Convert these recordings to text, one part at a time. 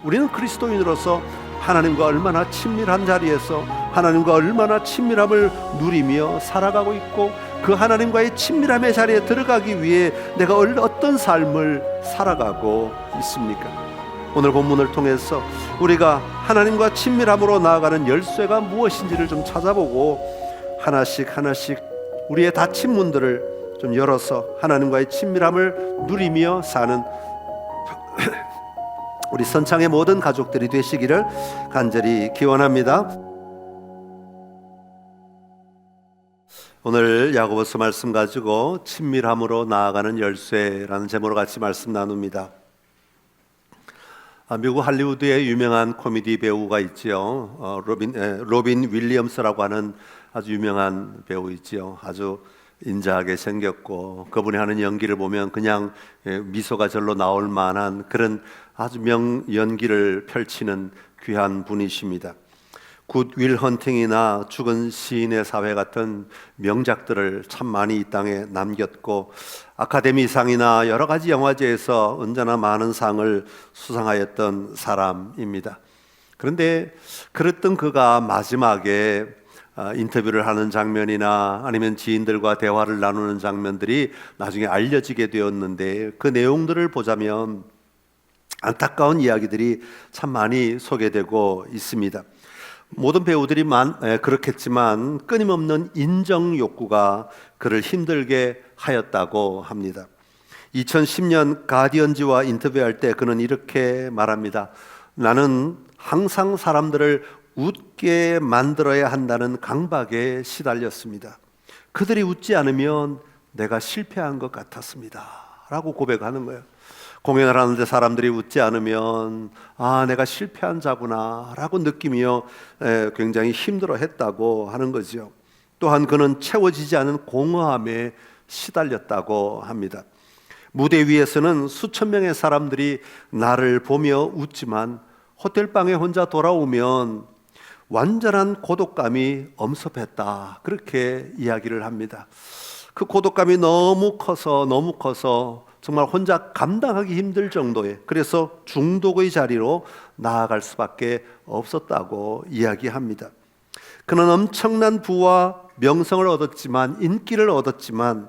우리는 그리스도인으로서 하나님과 얼마나 친밀한 자리에서 하나님과 얼마나 친밀함을 누리며 살아가고 있고, 그 하나님과의 친밀함의 자리에 들어가기 위해 내가 어떤 삶을 살아가고 있습니까? 오늘 본문을 통해서 우리가 하나님과 친밀함으로 나아가는 열쇠가 무엇인지를 좀 찾아보고 하나씩 우리의 닫힌 문들을 좀 열어서 하나님과의 친밀함을 누리며 사는 우리 선창의 모든 가족들이 되시기를 간절히 기원합니다. 오늘 야고보서 말씀 가지고 친밀함으로 나아가는 열쇠라는 제목으로 같이 말씀 나눕니다. 미국 할리우드의 유명한 코미디 배우가 있지요. 로빈 윌리엄스라고 하는 아주 유명한 배우 있지요. 아주 인자하게 생겼고 그분이 하는 연기를 보면 그냥 미소가 절로 나올 만한 그런 아주 연기를 펼치는 귀한 분이십니다. 굿 윌 헌팅이나 죽은 시인의 사회 같은 명작들을 참 많이 이 땅에 남겼고 아카데미상이나 여러 가지 영화제에서 언제나 많은 상을 수상하였던 사람입니다. 그런데 그랬던 그가 마지막에 인터뷰를 하는 장면이나 아니면 지인들과 대화를 나누는 장면들이 나중에 알려지게 되었는데, 그 내용들을 보자면 안타까운 이야기들이 참 많이 소개되고 있습니다. 모든 배우들이 그렇겠지만 끊임없는 인정 욕구가 그를 힘들게 하였다고 합니다. 2010년 가디언지와 인터뷰할 때 그는 이렇게 말합니다. 나는 항상 사람들을 웃게 만들어야 한다는 강박에 시달렸습니다. 그들이 웃지 않으면 내가 실패한 것 같았습니다 라고 고백하는 거예요. 공연을 하는데 사람들이 웃지 않으면 내가 실패한 자구나 라고 느끼며 굉장히 힘들어했다고 하는 거죠. 또한 그는 채워지지 않은 공허함에 시달렸다고 합니다. 무대 위에서는 수천 명의 사람들이 나를 보며 웃지만 호텔방에 혼자 돌아오면 완전한 고독감이 엄습했다, 그렇게 이야기를 합니다. 그 고독감이 너무 커서 정말 혼자 감당하기 힘들 정도의, 그래서 중독의 자리로 나아갈 수밖에 없었다고 이야기합니다. 그는 엄청난 부와 명성을 얻었지만, 인기를 얻었지만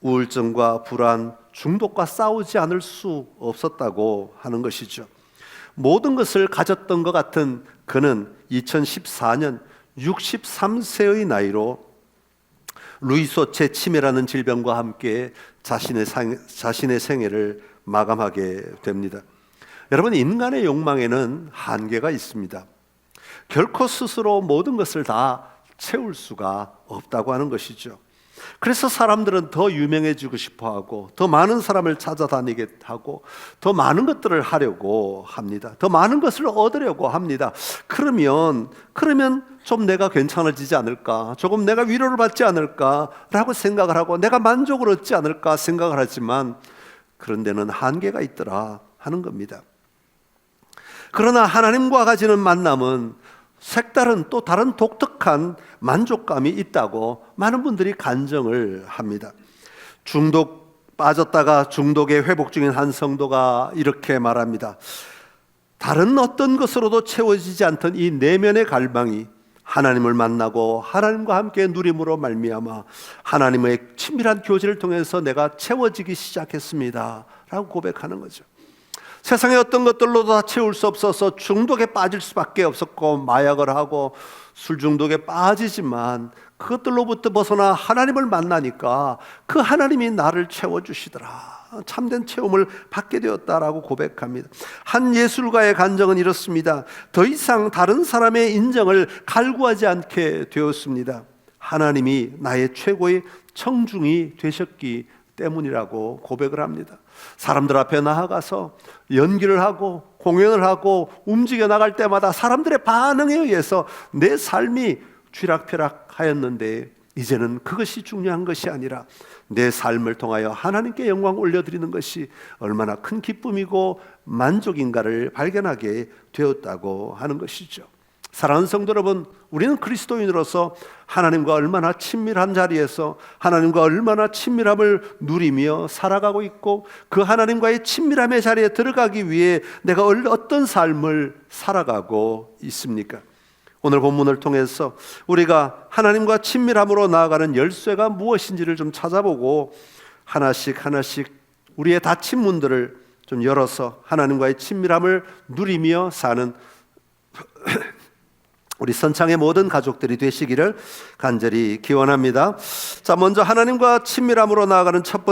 우울증과 불안, 중독과 싸우지 않을 수 없었다고 하는 것이죠. 모든 것을 가졌던 것 같은 그는 2014년 63세의 나이로 루이소체 치매라는 질병과 함께 자신의 생애를 마감하게 됩니다. 여러분, 인간의 욕망에는 한계가 있습니다. 결코 스스로 모든 것을 다 채울 수가 없다고 하는 것이죠. 그래서 사람들은 더 유명해지고 싶어하고 더 많은 사람을 찾아다니게 하고 더 많은 것들을 하려고 합니다. 더 많은 것을 얻으려고 합니다. 그러면 좀 내가 괜찮아지지 않을까, 조금 내가 위로를 받지 않을까 라고 생각을 하고 내가 만족을 얻지 않을까 생각을 하지만, 그런 데는 한계가 있더라 하는 겁니다. 그러나 하나님과 가지는 만남은 색다른, 또 다른 독특한 만족감이 있다고 많은 분들이 간증을 합니다. 빠졌다가 중독에 회복 중인 한 성도가 이렇게 말합니다. 다른 어떤 것으로도 채워지지 않던 이 내면의 갈망이 하나님을 만나고 하나님과 함께 누림으로 말미암아 하나님의 친밀한 교제를 통해서 내가 채워지기 시작했습니다 라고 고백하는 거죠. 세상의 어떤 것들로도 다 채울 수 없어서 중독에 빠질 수밖에 없었고 마약을 하고 술 중독에 빠지지만 그것들로부터 벗어나 하나님을 만나니까 그 하나님이 나를 채워주시더라, 참된 체험을 받게 되었다라고 고백합니다. 한 예술가의 간증은 이렇습니다. 더 이상 다른 사람의 인정을 갈구하지 않게 되었습니다. 하나님이 나의 최고의 청중이 되셨기 때문이라고 고백을 합니다. 사람들 앞에 나아가서 연기를 하고 공연을 하고 움직여 나갈 때마다 사람들의 반응에 의해서 내 삶이 쥐락펴락하였는데, 이제는 그것이 중요한 것이 아니라 내 삶을 통하여 하나님께 영광 올려드리는 것이 얼마나 큰 기쁨이고 만족인가를 발견하게 되었다고 하는 것이죠. 사랑하는 성도 여러분, 우리는 그리스도인으로서 하나님과 얼마나 친밀한 자리에서 하나님과 얼마나 친밀함을 누리며 살아가고 있고, 그 하나님과의 친밀함의 자리에 들어가기 위해 내가 어떤 삶을 살아가고 있습니까? 오늘 본문을 통해서 우리가 하나님과 친밀함으로 나아가는 열쇠가 무엇인지를 좀 찾아보고 하나씩 우리의 닫힌 문들을 좀 열어서 하나님과의 친밀함을 누리며 사는 우리 선창의 모든 가족들이 되시기를 간절히 기원합니다. 자, 먼저 하나님과 친밀함으로 나아가는 첫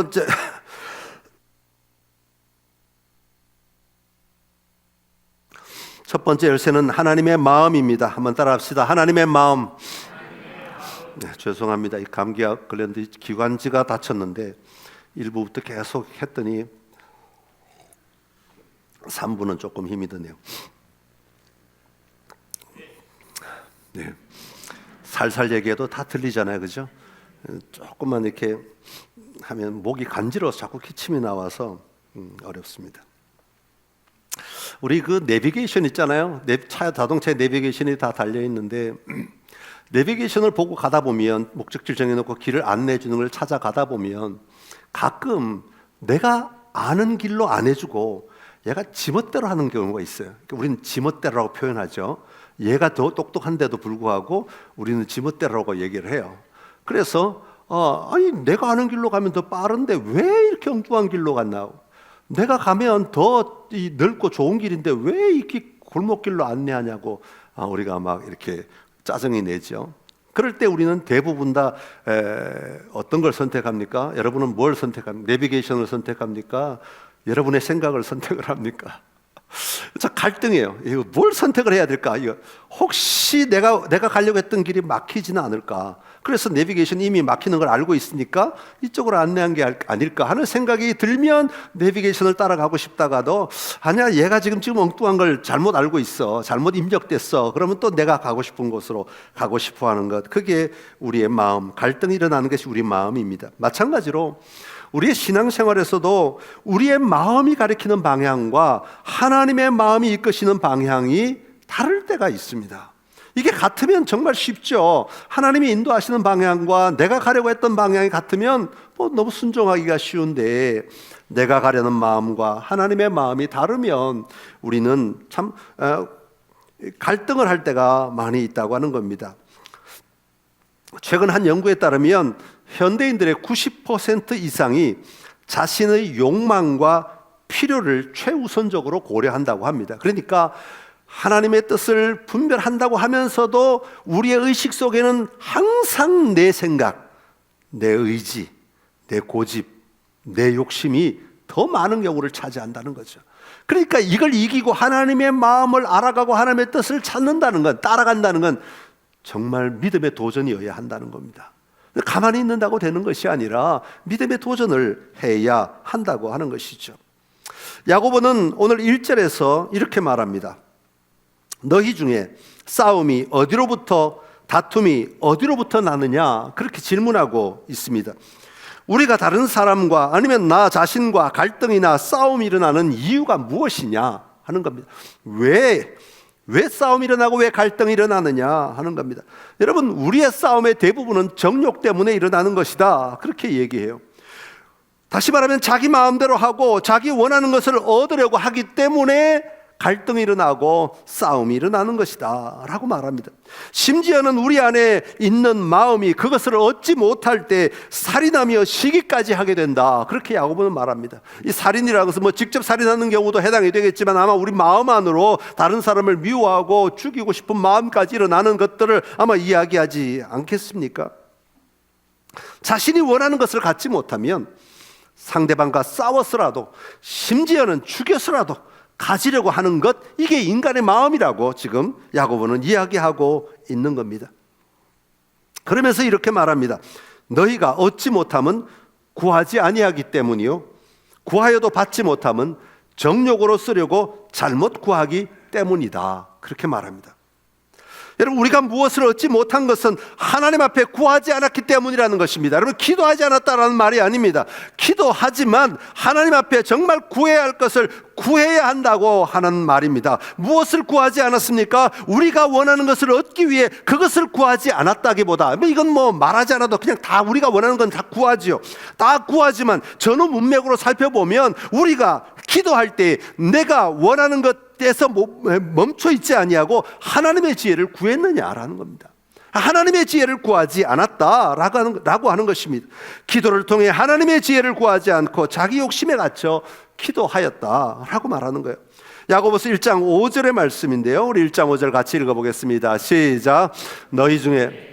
번째 열쇠는 하나님의 마음입니다. 한번 따라합시다. 하나님의 마음. 네, 죄송합니다. 이 감기가 걸렸는데 기관지가 다쳤는데 일부부터 계속 했더니 3부는 조금 힘이 드네요. 네. 살살 얘기해도 다 들리잖아요, 그죠? 조금만 이렇게 하면 목이 간지러워서 자꾸 기침이 나와서 어렵습니다. 우리 그 내비게이션 있잖아요. 자동차에 내비게이션이 다 달려 있는데 내비게이션을 보고 가다 보면 목적지를 정해놓고 길을 안내해 주는 걸 찾아가다 보면 가끔 내가 아는 길로 안 해주고 얘가 지멋대로 하는 경우가 있어요. 그러니까 우리는 지멋대로라고 표현하죠. 얘가 더 똑똑한데도 불구하고 우리는 지멋대로라고 얘기를 해요. 그래서 아니 내가 아는 길로 가면 더 빠른데 왜 이렇게 엉뚱한 길로 갔나? 내가 가면 더 넓고 좋은 길인데 왜 이렇게 골목길로 안내하냐고 우리가 막 이렇게 짜증이 내죠. 그럴 때 우리는 대부분 다 어떤 걸 선택합니까? 여러분은 뭘 선택합니까? 내비게이션을 선택합니까? 여러분의 생각을 선택을 합니까? 자, 갈등이에요. 이거 뭘 선택을 해야 될까? 이거 혹시 내가 가려고 했던 길이 막히지는 않을까? 그래서 내비게이션이 이미 막히는 걸 알고 있으니까 이쪽으로 안내한 게 아닐까 하는 생각이 들면 내비게이션을 따라가고 싶다가도 아니야, 얘가 지금 엉뚱한 걸 잘못 알고 있어, 잘못 입력됐어. 그러면 또 내가 가고 싶은 곳으로 가고 싶어 하는 것, 그게 우리의 마음, 갈등이 일어나는 것이 우리 마음입니다. 마찬가지로 우리의 신앙생활에서도 우리의 마음이 가리키는 방향과 하나님의 마음이 이끄시는 방향이 다를 때가 있습니다. 이게 같으면 정말 쉽죠. 하나님이 인도하시는 방향과 내가 가려고 했던 방향이 같으면 너무 순종하기가 쉬운데, 내가 가려는 마음과 하나님의 마음이 다르면 우리는 참 갈등을 할 때가 많이 있다고 하는 겁니다. 최근 한 연구에 따르면 현대인들의 90% 이상이 자신의 욕망과 필요를 최우선적으로 고려한다고 합니다. 그러니까 하나님의 뜻을 분별한다고 하면서도 우리의 의식 속에는 항상 내 생각, 내 의지, 내 고집, 내 욕심이 더 많은 경우를 차지한다는 거죠. 그러니까 이걸 이기고 하나님의 마음을 알아가고 하나님의 뜻을 찾는다는 건, 따라간다는 건 정말 믿음의 도전이어야 한다는 겁니다. 가만히 있는다고 되는 것이 아니라 믿음의 도전을 해야 한다고 하는 것이죠. 야고보는 오늘 1절에서 이렇게 말합니다. 너희 중에 싸움이 어디로부터, 다툼이 어디로부터 나느냐, 그렇게 질문하고 있습니다. 우리가 다른 사람과 아니면 나 자신과 갈등이나 싸움이 일어나는 이유가 무엇이냐 하는 겁니다. 왜 싸움이 일어나고 왜 갈등이 일어나느냐 하는 겁니다. 여러분, 우리의 싸움의 대부분은 정욕 때문에 일어나는 것이다, 그렇게 얘기해요. 다시 말하면 자기 마음대로 하고 자기 원하는 것을 얻으려고 하기 때문에 갈등이 일어나고 싸움이 일어나는 것이다 라고 말합니다. 심지어는 우리 안에 있는 마음이 그것을 얻지 못할 때 살인하며 시기까지 하게 된다, 그렇게 야고보는 말합니다. 이 살인이라는 것은 직접 살인하는 경우도 해당이 되겠지만 아마 우리 마음 안으로 다른 사람을 미워하고 죽이고 싶은 마음까지 일어나는 것들을 아마 이야기하지 않겠습니까? 자신이 원하는 것을 갖지 못하면 상대방과 싸워서라도, 심지어는 죽여서라도 가지려고 하는 것, 이게 인간의 마음이라고 지금 야고보는 이야기하고 있는 겁니다. 그러면서 이렇게 말합니다. 너희가 얻지 못함은 구하지 아니하기 때문이요, 구하여도 받지 못함은 정욕으로 쓰려고 잘못 구하기 때문이다, 그렇게 말합니다. 여러분, 우리가 무엇을 얻지 못한 것은 하나님 앞에 구하지 않았기 때문이라는 것입니다. 여러분, 기도하지 않았다라는 말이 아닙니다. 기도하지만 하나님 앞에 정말 구해야 할 것을 구해야 한다고 하는 말입니다. 무엇을 구하지 않았습니까? 우리가 원하는 것을 얻기 위해 그것을 구하지 않았다기보다, 이건 뭐 말하지 않아도 그냥 다 우리가 원하는 건 다 구하지요. 다 구하지만 전후 문맥으로 살펴보면 우리가 기도할 때 내가 원하는 것에서 멈춰 있지 아니하고 하나님의 지혜를 구했느냐라는 겁니다. 하나님의 지혜를 구하지 않았다라고 하는 것입니다. 기도를 통해 하나님의 지혜를 구하지 않고 자기 욕심에 갇혀 기도하였다라고 말하는 거예요. 야고보서 1장 5절의 말씀인데요, 우리 1장 5절 같이 읽어보겠습니다. 시작. 너희 중에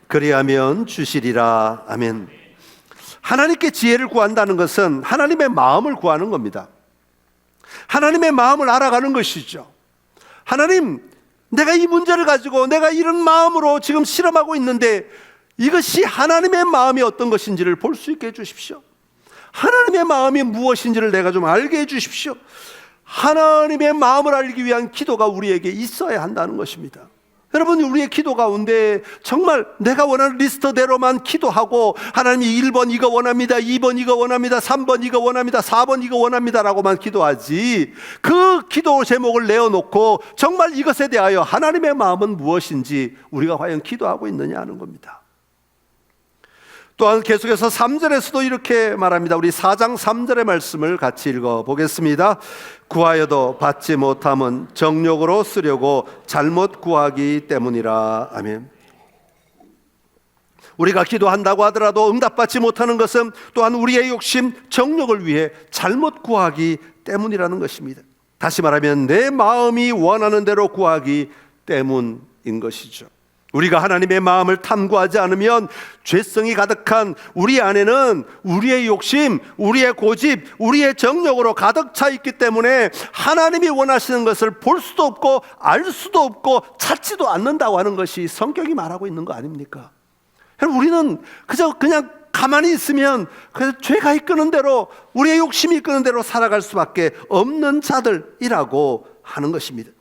그리하면 주시리라. 아멘. 하나님께 지혜를 구한다는 것은 하나님의 마음을 구하는 겁니다. 하나님의 마음을 알아가는 것이죠. 하나님, 내가 이 문제를 가지고 내가 이런 마음으로 지금 실험하고 있는데 이것이 하나님의 마음이 어떤 것인지를 볼 수 있게 해주십시오. 하나님의 마음이 무엇인지를 내가 좀 알게 해주십시오. 하나님의 마음을 알기 위한 기도가 우리에게 있어야 한다는 것입니다. 여러분, 우리의 기도 가운데 정말 내가 원하는 리스트대로만 기도하고 하나님이 1번 이거 원합니다, 2번 이거 원합니다, 3번 이거 원합니다, 4번 이거 원합니다 라고만 기도하지, 그 기도 제목을 내어놓고 정말 이것에 대하여 하나님의 마음은 무엇인지 우리가 과연 기도하고 있느냐 하는 겁니다. 또한 계속해서 3절에서도 이렇게 말합니다. 우리 4장 3절의 말씀을 같이 읽어보겠습니다. 구하여도 받지 못함은 정욕으로 쓰려고 잘못 구하기 때문이라. 아멘. 우리가 기도한다고 하더라도 응답받지 못하는 것은 또한 우리의 욕심, 정욕을 위해 잘못 구하기 때문이라는 것입니다. 다시 말하면 내 마음이 원하는 대로 구하기 때문인 것이죠. 우리가 하나님의 마음을 탐구하지 않으면 죄성이 가득한 우리 안에는 우리의 욕심, 우리의 고집, 우리의 정욕으로 가득 차 있기 때문에 하나님이 원하시는 것을 볼 수도 없고 알 수도 없고 찾지도 않는다고 하는 것이 성경이 말하고 있는 거 아닙니까? 우리는 그냥 가만히 있으면 죄가 이끄는 대로, 우리의 욕심이 이끄는 대로 살아갈 수밖에 없는 자들이라고 하는 것입니다.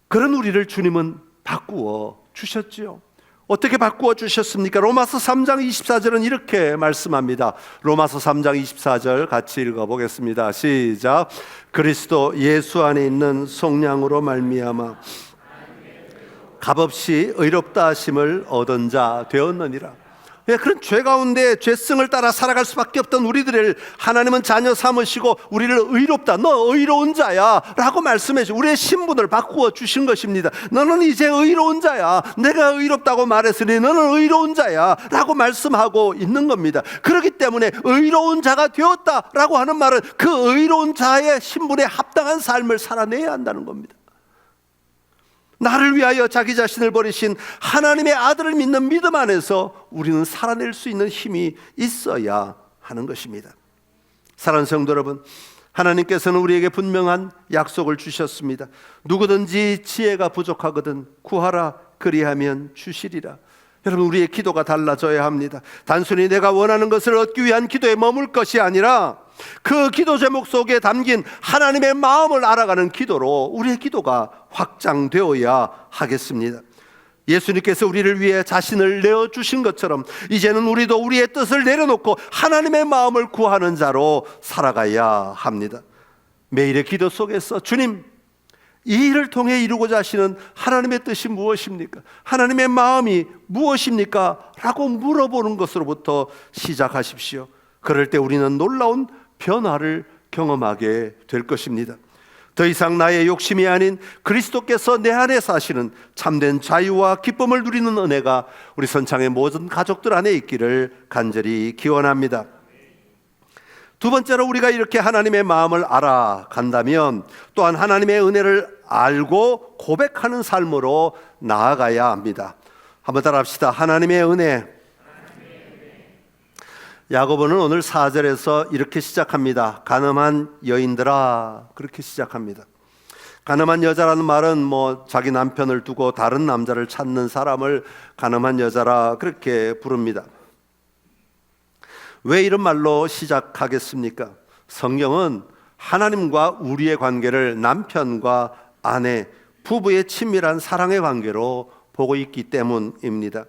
그런 우리를 주님은 바꾸어 주셨지요. 어떻게 바꾸어 주셨습니까? 로마서 3장 24절은 이렇게 말씀합니다. 로마서 3장 24절 같이 읽어보겠습니다. 시작. 그리스도 예수 안에 있는 속량으로 말미암아 값없이 의롭다 하심을 얻은 자 되었느니라. 그런 죄 가운데 죄성을 따라 살아갈 수밖에 없던 우리들을 하나님은 자녀 삼으시고 우리를 의롭다, 너 의로운 자야 라고 말씀해 주시고 우리의 신분을 바꾸어 주신 것입니다. 너는 이제 의로운 자야, 내가 의롭다고 말했으니 너는 의로운 자야 라고 말씀하고 있는 겁니다. 그렇기 때문에 의로운 자가 되었다 라고 하는 말은 그 의로운 자의 신분에 합당한 삶을 살아내야 한다는 겁니다. 나를 위하여 자기 자신을 버리신 하나님의 아들을 믿는 믿음 안에서 우리는 살아낼 수 있는 힘이 있어야 하는 것입니다. 사랑하는 성도 여러분, 하나님께서는 우리에게 분명한 약속을 주셨습니다. 누구든지 지혜가 부족하거든 구하라, 그리하면 주시리라. 여러분, 우리의 기도가 달라져야 합니다. 단순히 내가 원하는 것을 얻기 위한 기도에 머물 것이 아니라 그 기도 제목 속에 담긴 하나님의 마음을 알아가는 기도로 우리의 기도가 확장되어야 하겠습니다. 예수님께서 우리를 위해 자신을 내어주신 것처럼 이제는 우리도 우리의 뜻을 내려놓고 하나님의 마음을 구하는 자로 살아가야 합니다. 매일의 기도 속에서 주님, 이 일을 통해 이루고자 하시는 하나님의 뜻이 무엇입니까? 하나님의 마음이 무엇입니까? 라고 물어보는 것으로부터 시작하십시오. 그럴 때 우리는 놀라운 변화를 경험하게 될 것입니다. 더 이상 나의 욕심이 아닌 그리스도께서 내 안에 사시는 참된 자유와 기쁨을 누리는 은혜가 우리 선창의 모든 가족들 안에 있기를 간절히 기원합니다. 두 번째로, 우리가 이렇게 하나님의 마음을 알아간다면 또한 하나님의 은혜를 알고 고백하는 삶으로 나아가야 합니다. 한번 따라합시다. 하나님의 은혜. 야고보는 오늘 4절에서 이렇게 시작합니다. 가늠한 여인들아, 그렇게 시작합니다. 가늠한 여자라는 말은 자기 남편을 두고 다른 남자를 찾는 사람을 가늠한 여자라 그렇게 부릅니다. 왜 이런 말로 시작하겠습니까? 성경은 하나님과 우리의 관계를 남편과 아내, 부부의 친밀한 사랑의 관계로 보고 있기 때문입니다.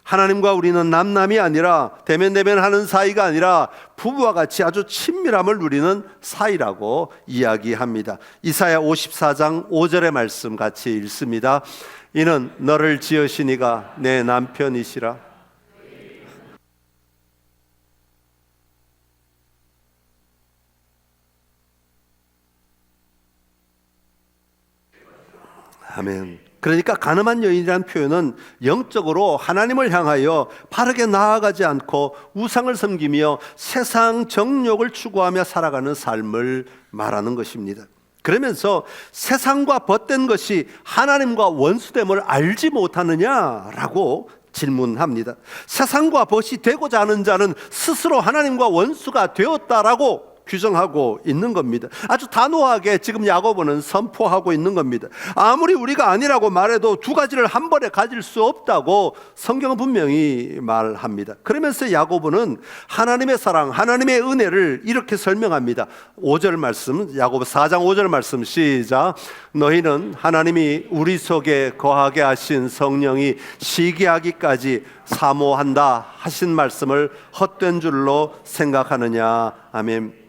하나님과 우리는 남남이 아니라 대면대면하는 사이가 아니라 부부와 같이 아주 친밀함을 누리는 사이라고 이야기합니다. 이사야 54장 5절의 말씀 같이 읽습니다. 이는 너를 지으신 이가 내 남편이시라. 아멘. 그러니까 가늠한 여인이라는 표현은 영적으로 하나님을 향하여 바르게 나아가지 않고 우상을 섬기며 세상 정욕을 추구하며 살아가는 삶을 말하는 것입니다. 그러면서 세상과 벗된 것이 하나님과 원수됨을 알지 못하느냐라고 질문합니다. 세상과 벗이 되고자 하는 자는 스스로 하나님과 원수가 되었다라고 규정하고 있는 겁니다. 아주 단호하게 지금 야고보는 선포하고 있는 겁니다. 아무리 우리가 아니라고 말해도 두 가지를 한 번에 가질 수 없다고 성경은 분명히 말합니다. 그러면서 야고보는 하나님의 사랑, 하나님의 은혜를 이렇게 설명합니다. 5절 말씀, 야고보 4장 5절 말씀 시작. 너희는 하나님이 우리 속에 거하게 하신 성령이 시기하기까지 사모한다 하신 말씀을 헛된 줄로 생각하느냐. 아멘.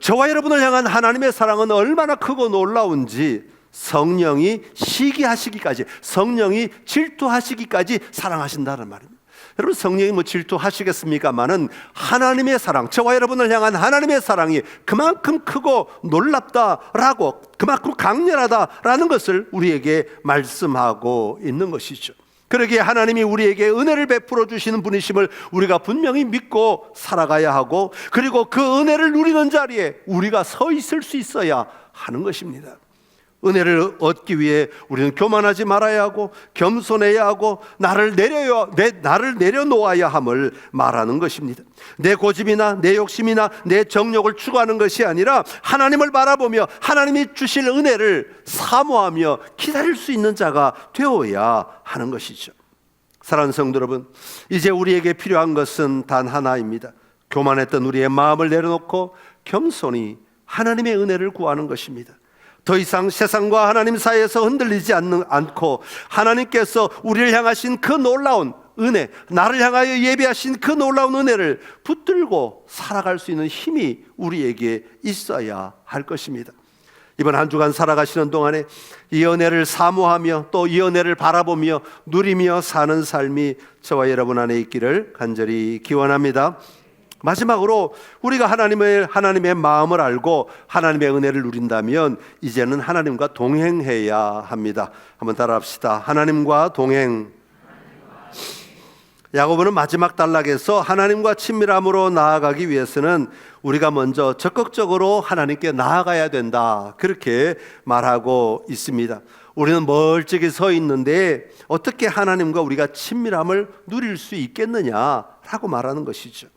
저와 여러분을 향한 하나님의 사랑은 얼마나 크고 놀라운지 성령이 시기하시기까지, 성령이 질투하시기까지 사랑하신다는 말입니다. 여러분, 성령이 뭐 질투하시겠습니까마는 하나님의 사랑, 저와 여러분을 향한 하나님의 사랑이 그만큼 크고 놀랍다라고, 그만큼 강렬하다라는 것을 우리에게 말씀하고 있는 것이죠. 그러기에 하나님이 우리에게 은혜를 베풀어 주시는 분이심을 우리가 분명히 믿고 살아가야 하고, 그리고 그 은혜를 누리는 자리에 우리가 서 있을 수 있어야 하는 것입니다. 은혜를 얻기 위해 우리는 교만하지 말아야 하고 겸손해야 하고 나를 내려놓아야 함을 말하는 것입니다. 내 고집이나 내 욕심이나 내 정욕을 추구하는 것이 아니라 하나님을 바라보며 하나님이 주실 은혜를 사모하며 기다릴 수 있는 자가 되어야 하는 것이죠. 사랑하는 성도 여러분, 이제 우리에게 필요한 것은 단 하나입니다. 교만했던 우리의 마음을 내려놓고 겸손히 하나님의 은혜를 구하는 것입니다. 더 이상 세상과 하나님 사이에서 흔들리지 않고 하나님께서 우리를 향하신 그 놀라운 은혜, 나를 향하여 예비하신 그 놀라운 은혜를 붙들고 살아갈 수 있는 힘이 우리에게 있어야 할 것입니다. 이번 한 주간 살아가시는 동안에 이 은혜를 사모하며 또 이 은혜를 바라보며 누리며 사는 삶이 저와 여러분 안에 있기를 간절히 기원합니다. 마지막으로 우리가 하나님의 마음을 알고 하나님의 은혜를 누린다면 이제는 하나님과 동행해야 합니다. 한번 따라합시다. 하나님과 동행. 야고보는 마지막 단락에서 하나님과 친밀함으로 나아가기 위해서는 우리가 먼저 적극적으로 하나님께 나아가야 된다, 그렇게 말하고 있습니다. 우리는 멀찍이 서 있는데 어떻게 하나님과 우리가 친밀함을 누릴 수 있겠느냐라고 말하는 것이죠.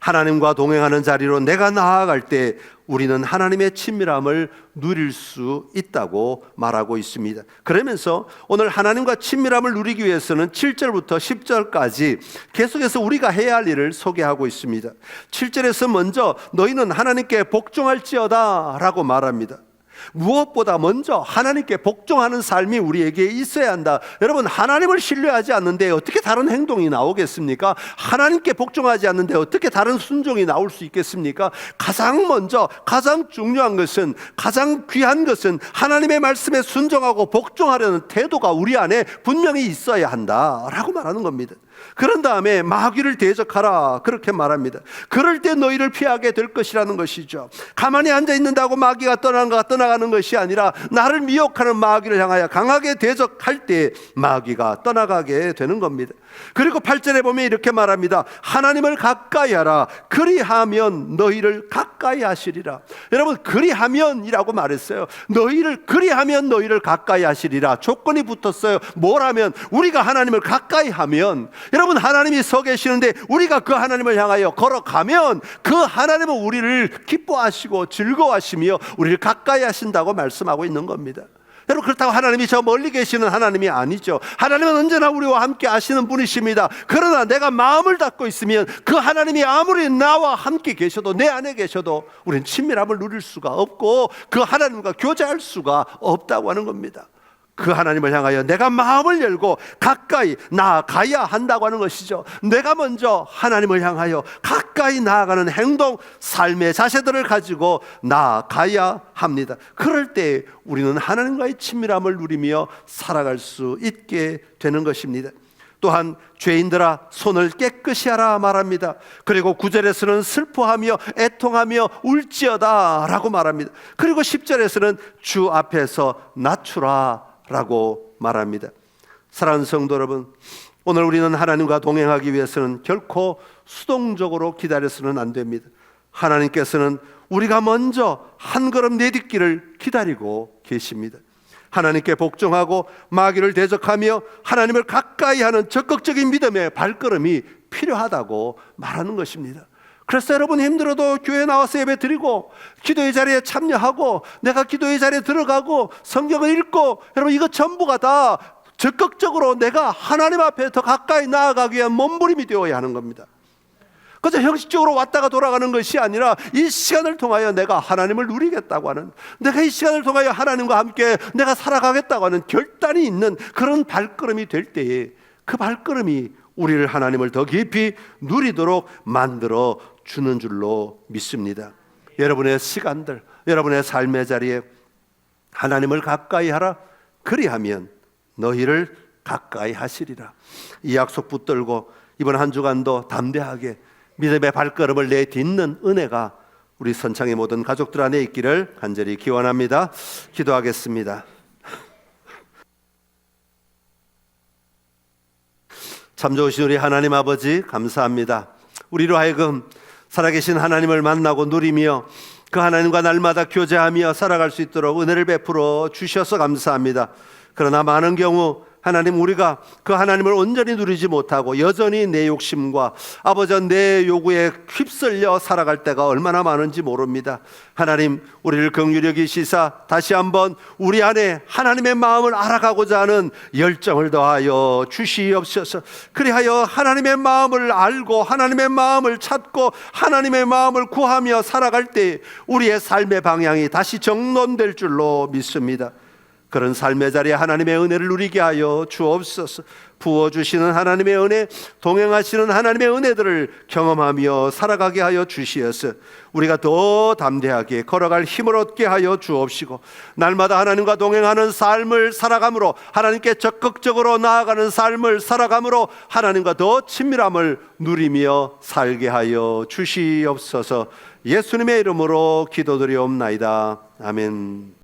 하나님과 동행하는 자리로 내가 나아갈 때 우리는 하나님의 친밀함을 누릴 수 있다고 말하고 있습니다. 그러면서 오늘 하나님과 친밀함을 누리기 위해서는 7절부터 10절까지 계속해서 우리가 해야 할 일을 소개하고 있습니다. 7절에서 먼저 너희는 하나님께 복종할지어다 라고 말합니다. 무엇보다 먼저 하나님께 복종하는 삶이 우리에게 있어야 한다. 여러분, 하나님을 신뢰하지 않는데 어떻게 다른 행동이 나오겠습니까? 하나님께 복종하지 않는데 어떻게 다른 순종이 나올 수 있겠습니까? 가장 먼저, 가장 중요한 것은, 가장 귀한 것은 하나님의 말씀에 순종하고 복종하려는 태도가 우리 안에 분명히 있어야 한다라고 말하는 겁니다. 그런 다음에 마귀를 대적하라, 그렇게 말합니다. 그럴 때 너희를 피하게 될 것이라는 것이죠. 가만히 앉아 있는다고 마귀가 떠나가는 것이 아니라 나를 미혹하는 마귀를 향하여 강하게 대적할 때 마귀가 떠나가게 되는 겁니다. 그리고 8절에 보면 이렇게 말합니다. 하나님을 가까이 하라. 그리하면 너희를 가까이 하시리라. 여러분, 그리하면이라고 말했어요. 그리하면 너희를 가까이 하시리라. 조건이 붙었어요. 뭐라면, 우리가 하나님을 가까이 하면, 여러분, 하나님이 서 계시는데 우리가 그 하나님을 향하여 걸어가면 그 하나님은 우리를 기뻐하시고 즐거워하시며 우리를 가까이 하신다고 말씀하고 있는 겁니다. 여러분, 그렇다고 하나님이 저 멀리 계시는 하나님이 아니죠. 하나님은 언제나 우리와 함께 하시는 분이십니다. 그러나 내가 마음을 닫고 있으면 그 하나님이 아무리 나와 함께 계셔도, 내 안에 계셔도 우리는 친밀함을 누릴 수가 없고 그 하나님과 교제할 수가 없다고 하는 겁니다. 그 하나님을 향하여 내가 마음을 열고 가까이 나아가야 한다고 하는 것이죠. 내가 먼저 하나님을 향하여 가까이 나아가는 행동, 삶의 자세들을 가지고 나아가야 합니다. 그럴 때 우리는 하나님과의 친밀함을 누리며 살아갈 수 있게 되는 것입니다. 또한 죄인들아 손을 깨끗이 하라 말합니다. 그리고 9절에서는 슬퍼하며 애통하며 울지어다 라고 말합니다. 그리고 10절에서는 주 앞에서 낮추라 라고 말합니다. 사랑하는 성도 여러분, 오늘 우리는 하나님과 동행하기 위해서는 결코 수동적으로 기다려서는 안 됩니다. 하나님께서는 우리가 먼저 한 걸음 내딛기를 기다리고 계십니다. 하나님께 복종하고 마귀를 대적하며 하나님을 가까이 하는 적극적인 믿음의 발걸음이 필요하다고 말하는 것입니다. 그래서 여러분 힘들어도 교회 나와서 예배 드리고 기도의 자리에 참여하고 내가 기도의 자리에 들어가고 성경을 읽고, 여러분 이거 전부가 다 적극적으로 내가 하나님 앞에 더 가까이 나아가기 위한 몸부림이 되어야 하는 겁니다. 그저 형식적으로 왔다가 돌아가는 것이 아니라 이 시간을 통하여 내가 하나님을 누리겠다고 하는, 내가 이 시간을 통하여 하나님과 함께 내가 살아가겠다고 하는 결단이 있는 그런 발걸음이 될 때에 그 발걸음이 우리를 하나님을 더 깊이 누리도록 만들어 주는 줄로 믿습니다. 여러분의 시간들, 여러분의 삶의 자리에 하나님을 가까이 하라. 그리하면 너희를 가까이 하시리라. 이 약속 붙들고 이번 한 주간도 담대하게 믿음의 발걸음을 내딛는 은혜가 우리 선창의 모든 가족들 안에 있기를 간절히 기원합니다. 기도하겠습니다. 참 좋으신 우리 하나님 아버지, 감사합니다. 우리로 하여금 살아계신 하나님을 만나고 누리며 그 하나님과 날마다 교제하며 살아갈 수 있도록 은혜를 베풀어 주셔서 감사합니다. 그러나 많은 경우 하나님, 우리가 그 하나님을 온전히 누리지 못하고 여전히 내 욕심과 아버지 내 요구에 휩쓸려 살아갈 때가 얼마나 많은지 모릅니다. 하나님, 우리를 긍휼히 여기시사 다시 한번 우리 안에 하나님의 마음을 알아가고자 하는 열정을 더하여 주시옵소서. 그리하여 하나님의 마음을 알고 하나님의 마음을 찾고 하나님의 마음을 구하며 살아갈 때 우리의 삶의 방향이 다시 정돈될 줄로 믿습니다. 그런 삶의 자리에 하나님의 은혜를 누리게 하여 주옵소서. 부어주시는 하나님의 은혜, 동행하시는 하나님의 은혜들을 경험하며 살아가게 하여 주시어서 우리가 더 담대하게 걸어갈 힘을 얻게 하여 주옵시고, 날마다 하나님과 동행하는 삶을 살아감으로, 하나님께 적극적으로 나아가는 삶을 살아감으로 하나님과 더 친밀함을 누리며 살게 하여 주시옵소서. 예수님의 이름으로 기도드리옵나이다. 아멘.